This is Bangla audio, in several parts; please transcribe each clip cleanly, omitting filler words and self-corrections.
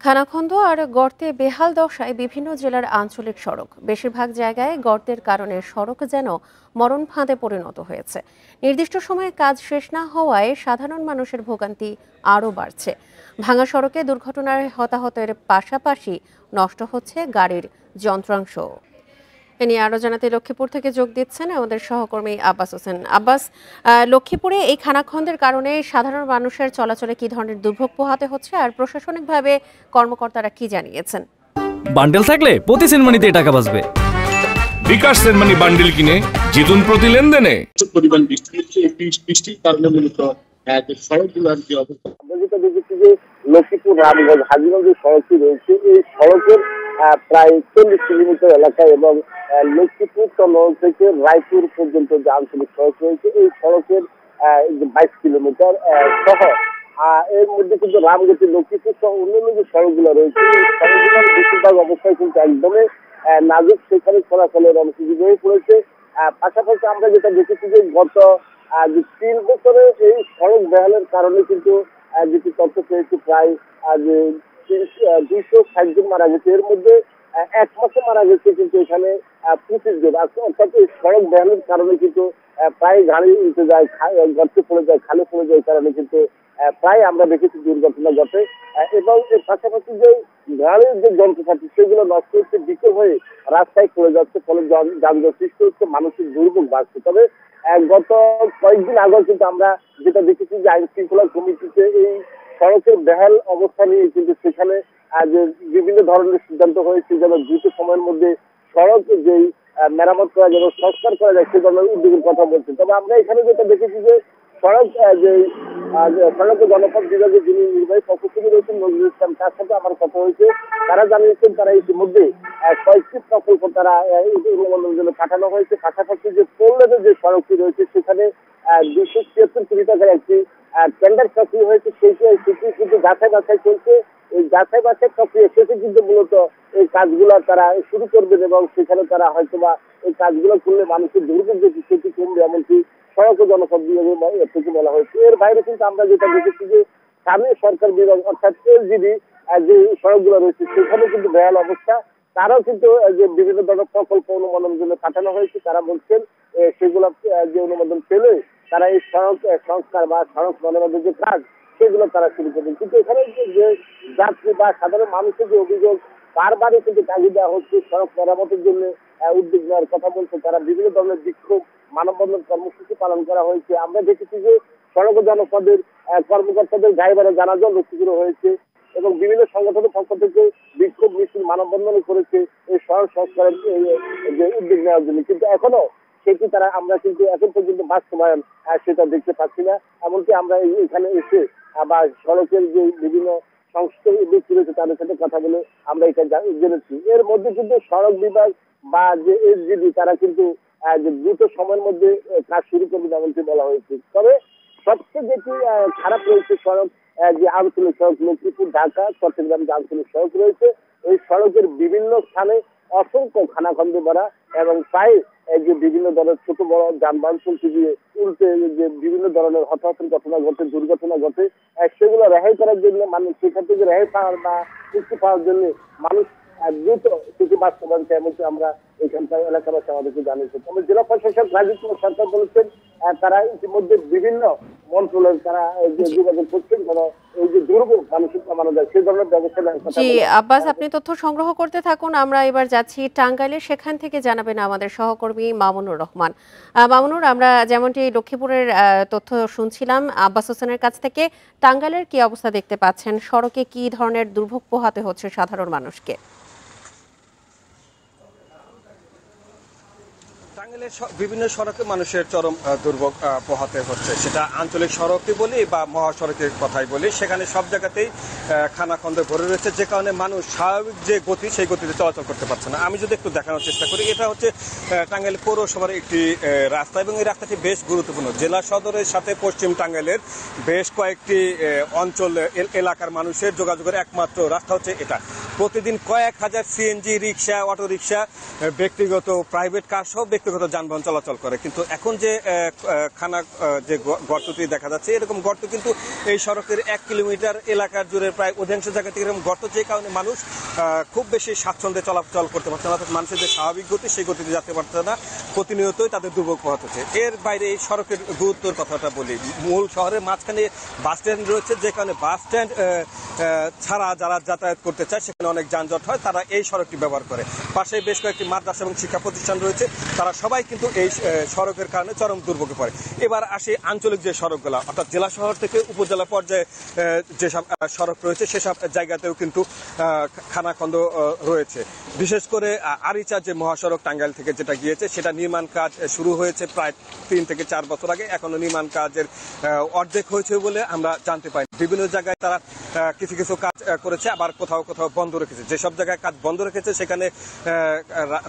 খানাখন্দ আর গর্তে বেহাল দশায় বিভিন্ন জেলার আঞ্চলিক সড়ক। বেশিরভাগ জায়গায় গর্তের কারণে সড়ক যেন মরণ ফাঁদে পরিণত হয়েছে। নির্দিষ্ট সময়ে কাজ শেষ না হওয়ায় সাধারণ মানুষের ভোগান্তি আরও বাড়ছে। ভাঙা সড়কে দুর্ঘটনায় হতাহতের পাশাপাশি নষ্ট হচ্ছে গাড়ির যন্ত্রাংশ। এ নিয়ে আরো জানাতে লক্ষ্মীপুর থেকে যোগ দিচ্ছেন আমাদের সহকর্মী আব্বাস হোসেন। আব্বাস, লক্ষ্মীপুরে এই খানাখন্দের কারণে সাধারণ মানুষের চলাচলে কি ধরনের দুর্ভোগ পোহাতে হচ্ছে আর প্রশাসনিকভাবে কর্মকর্তারা কি জানিয়েছেন? বান্ডেল থাকলে প্রতি সেনমানিতে টাকা বাঁচবে। বিকাশ সেনমানি বান্ডেল কিনে জিতুন প্রতি লেনদেনে। পরিমাণ বৃষ্টি হচ্ছে, এই বৃষ্টির কারণে মূলত সড়কগুলোর যে অবস্থা, আমরা যেটা দেখেছি যে লক্ষ্মীপুর রামগঞ্জ হাজিগঞ্জ যে সড়কটি রয়েছে, এই সড়কের প্রায় 40 কিলোমিটার এলাকায় এবং লক্ষ্মীপুর টঙ্গী থেকে রায়পুর পর্যন্ত যে আঞ্চলিক সড়ক রয়েছে, এই সড়কের 22 কিলোমিটার সহ এর মধ্যে কিন্তু রামগতি লক্ষ্মীপুর সহ অন্যান্য যে সড়কগুলো রয়েছে, এই সড়কগুলোর বেশিরভাগ অবস্থায় কিন্তু একদমই নাজুক, সেখানে চলাচলের অনুপযোগী হয়ে পড়েছে। পাশাপাশি আমরা যেটা দেখেছি যে গত 3 বছরে এই সড়ক বেহালের কারণে কিন্তু যেটি তথ্য পেয়েছি প্রায় 260 জন মারা গেছে। এর মধ্যে 1 মাসে মারা গেছে কিন্তু এখানে 25 জন। অর্থাৎ এই সড়ক বেহালের কারণে কিন্তু প্রায় গাড়ি উঠে যায়, গর্তে পড়ে যায়, খালে পড়ে যায়, কারণে কিন্তু প্রায় আমরা দেখেছি দুর্ঘটনা ঘটে। এবং এর পাশাপাশি যে গাড়ির যে যন্ত্রপাতি সেগুলো নষ্ট হচ্ছে, বিকল হয়ে রাস্তায় পড়ে যাচ্ছে, ফলে যানজট সৃষ্টি হচ্ছে, মানসিক দুর্ভোগ বাড়ছে। তবে গত কয়েকদিন আগে কিন্তু আমরা যেটা দেখেছি যে আইন শৃঙ্খলা কমিটিতে এই সড়কের বেহাল অবস্থা নিয়ে কিন্তু সেখানে যে বিভিন্ন ধরনের সিদ্ধান্ত হয়েছে, যেন দ্রুত সময়ের মধ্যে সড়ক যেই মেরামত করা যাবে, সংস্কার করা যায়, সে ধরনের উদ্যোগের কথা বলছে। তবে আমরা এখানে যেটা দেখেছি যে সড়ক যে সড়ক জনপদ বিভাগের যিনি নির্বাহী প্রকৌশলী রয়েছেন নজরুল ইসলাম, তার সাথে আমার কথা হয়েছে। তারা জানিয়েছেন তারা ইতিমধ্যে কয়েকটি প্রকল্প তারা অনুমোদনের জন্য পাঠানো হয়েছে। পাশাপাশি যে পৌরলেনের যে সড়কটি রয়েছে সেখানে 276 কোটি টাকার একটি টেন্ডার প্রক্রিয়া হয়েছে, সেটি কিন্তু বাছাই চলছে। এই বাছাই প্রক্রিয়া শেষে কিন্তু মূলত এই কাজগুলো তারা শুরু করবেন এবং সেখানে তারা হয়তোবা এই কাজগুলো করলে মানুষের দুর্ভোগ যেটি সেটি কমবে, এমনকি সড়ক ও জনপদ বিভাগের থেকে বলা হয়েছে। এর বাইরে কিন্তু আমরা যেটা দেখেছি যে স্থানীয় সরকার বিভাগ অর্থাৎ এলজিডি যে সড়কগুলো রয়েছে সেখানে কিন্তু বেহাল অবস্থা। তারাও কিন্তু যে বিভিন্ন ধরনের প্রকল্প অনুমোদনের জন্য পাঠানো হয়েছে। তারা বলছেন সেগুলো যে অনুমোদন পেলে তারা এই সড়ক সংস্কার বা সড়ক মেরামতের যে কাজ সেগুলো তারা শুরু করবেন। কিন্তু এখানে যে যাত্রী বা সাধারণ মানুষের যে অভিযোগ, বারবারই কিন্তু তাগিদ দেওয়া হচ্ছে সড়ক মেরামতের জন্য উদ্যোগ নেওয়ার কথা বলছে। তারা বিভিন্ন ধরনের বিক্ষোভ, মানববন্ধন কর্মসূচি পালন করা হয়েছে। আমরা দেখেছি যে সড়ক জনপদের কর্মকর্তাদের ড্রাইভারে জানাজা লক্ষ্মীপুর হয়েছে এবং বিভিন্ন সংগঠনের পক্ষ থেকে বিক্ষোভ মিছিল, মানববন্ধন করেছে এই সড়ক সংস্কারের যে উদ্যোগ নেওয়ার জন্য। কিন্তু এখনো সেটি আমরা কিন্তু এখন পর্যন্ত বাস্তবায়ন সেটা দেখতে পাচ্ছি না। এমনকি আমরা এখানে এসে বা সড়কের যে বিভিন্ন সংশ্লিষ্ট ব্যক্তি রয়েছে তাদের সাথে কথা বলে আমরা এটা জেনেছি। এর মধ্যে কিন্তু সড়ক বিভাগ বা যে এসজিডি তারা কিন্তু দ্রুত সময়ের মধ্যে কাজ শুরু করবে এমনটি বলা হয়েছে। তবে সবচেয়ে যেটি খারাপ রয়েছে সড়ক যে আঞ্চলিক সড়ক লক্ষ্মীপুর ঢাকা চট্টগ্রাম যে আঞ্চলিক সড়ক রয়েছে, এই সড়কের বিভিন্ন স্থানে অসংখ্য খানাখন্দে ভরা এবং প্রায় যে বিভিন্ন ধরনের ছোট বড় যানবাহন চলতে গিয়ে উল্টে যে বিভিন্ন ধরনের হতাহতের ঘটনা ঘটে, দুর্ঘটনা ঘটে, সেগুলো রেহাই করার জন্য মানুষ সেখান থেকে রেহাই পাওয়ার বা মুক্তি পাওয়ার জন্য মানুষ দ্রুত সেটি বাস্তবায়ন এমনকি আমরা এখানকার এলাকাবাসী আমাদেরকে জানিয়েছে। তবে জেলা প্রশাসক রাজীব কুমার সরকার বলেছেন তারা ইতিমধ্যে বিভিন্ন মন্ত্রণালয় তারা যোগাযোগ করছেন যেন এই যে দুর্ভোগ মানুষের কমানো যায় সে ধরনের ব্যবস্থা নেওয়ার কথা। জি আব্বাস, আপনি তথ্য সংগ্রহ করতে থাকুন। আমরা এবার যাচ্ছি টাঙ্গাইলে, সেখান থেকে জানাবেন আমাদের সহকর্মী মামুনুর রহমান। মামুনুর, আমরা যেমনটি লক্ষ্মীপুরের তথ্য শুনছিলাম আব্বাস হোসেনের কাছ থেকে, টাঙ্গাইলের কি অবস্থা দেখতে পাচ্ছেন? সড়কে কি ধরনের দুর্ভোগ পোহাতে হচ্ছে সাধারণ মানুষকে? টাঙ্গাইলের বিভিন্ন সড়কে মানুষের চরম দুর্ভোগ পোহাতে হচ্ছে, সেটা আঞ্চলিক সড়কে বলি বা মহাসড়কের কথাই বলি, সেখানে সব জায়গাতেই খানাখন্দে ভরে রয়েছে, যে কারণে মানুষ স্বাভাবিক যে গতি সেই গতিতে চলাচল করতে পারছে না। আমি যদি একটু দেখানোর চেষ্টা করি, এটা হচ্ছে টাঙ্গাইল পৌরসভার একটি রাস্তা এবং এই রাস্তাটি বেশ গুরুত্বপূর্ণ। জেলা সদরের সাথে পশ্চিম টাঙ্গাইলের বেশ কয়েকটি অঞ্চল এলাকার মানুষের যোগাযোগের একমাত্র রাস্তা হচ্ছে এটা। প্রতিদিন কয়েক হাজার সিএনজি রিক্সা, অটো রিক্সা, ব্যক্তিগত প্রাইভেট কার সহ ব্যক্তিগত যানবাহন চলাচল করে। কিন্তু এখন যে যে গর্তটি দেখা যাচ্ছে, এরকম গর্ত কিন্তু এই সড়কের 1 কিলোমিটার এলাকার জুড়ে প্রায় অধিকাংশ জায়গা থেকে এরকম গর্ত, যে কারণে মানুষ খুব বেশি স্বাচ্ছন্দ্যে চলাচল করতে পারছে না, অর্থাৎ মানুষের যে স্বাভাবিক গতি সেই গতিতে যেতে পারছে না, প্রতিনিয়তই তাদের দুর্ভোগ পোহাতে হচ্ছে। এর বাইরে এই সড়কের গুরুত্বের কথাটা বলি, মূল শহরের মাঝখানে বাস স্ট্যান্ড রয়েছে, যে কারণে বাস স্ট্যান্ড ছাড়া যারা যাতায়াত করতে চায় সেখানে অনেক যানজট হয়, তারা এই সড়কটি ব্যবহার করে। পাশে বেশ কয়েকটি মাদ্রাসা এবং শিক্ষা প্রতিষ্ঠান রয়েছে, তারা সবাই কিন্তু এই সড়কের কারণে চরম দুর্ভোগে পড়ে। এবার আসে আঞ্চলিক যে সড়কগুলো, অর্থাৎ জেলা শহর থেকে উপজেলা পর্যায়ে যেসব সড়ক রয়েছে সেসব জায়গাতেও কিন্তু খানাখন্দ রয়েছে। বিশেষ করে আরিচা যে মহাসড়ক টাঙ্গাইল থেকে যেটা গিয়েছে, সেটা নির্মাণ কাজ শুরু হয়েছে প্রায় 3 থেকে 4 বছর আগে, এখনো নির্মাণ কাজের অর্ধেক হয়েছে বলে আমরা জানতে পাই। বিভিন্ন জায়গায় তারা কিছু কিছু কাজ করেছে, আবার কোথাও কোথাও বন্ধ রেখেছে। যেসব জায়গায় কাজ বন্ধ রেখেছে সেখানে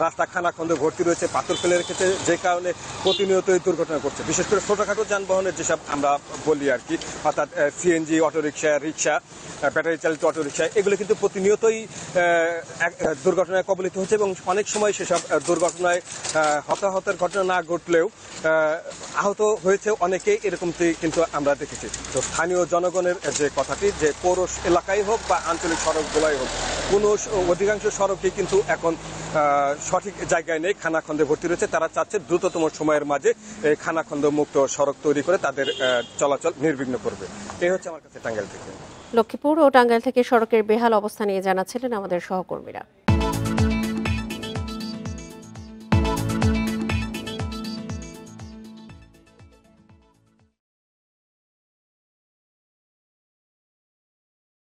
রাস্তা খানাখন্দে ভর্তি রয়েছে, পাথর ফেলে রেখেছে, যে কারণে প্রতিনিয়তই দুর্ঘটনা ঘটছে। বিশেষ করে ছোটখাটো যানবাহনের যেসব আমরা বলি আর কি, অর্থাৎ সিএনজি অটোরিকশা, রিক্সা, ব্যাটারি চালিত অটোরিকশা, এগুলো কিন্তু প্রতিনিয়তই দুর্ঘটনায় কবলিত হচ্ছে এবং অনেক সময় সেসব দুর্ঘটনায় হতাহতের ঘটনা না ঘটলেও আহত হয়েছে অনেকেই, এরকমটি কিন্তু আমরা দেখেছি। তো স্থানীয় জনগণের যে কথাটি, যে পৌর এলাকায় হোক বা আঞ্চলিক সড়কগুলাই হোক, অধিকাংশ সড়কই কিন্তু এখন সঠিক জায়গায় নেই, খানাখন্দে ভর্তি রয়েছে। তারা চাচ্ছে দ্রুততম সময়ের মাঝে এই খানাখন্দ মুক্ত সড়ক তৈরি করে তাদের চলাচল নির্বিঘ্ন করবে। এই হচ্ছে আমার কাছে টাঙ্গাইল থেকে। লক্ষ্মীপুর ও টাঙ্গাইল থেকে সড়কের বেহাল অবস্থা নিয়ে জানাচ্ছিলেন আমাদের সহকর্মীরা।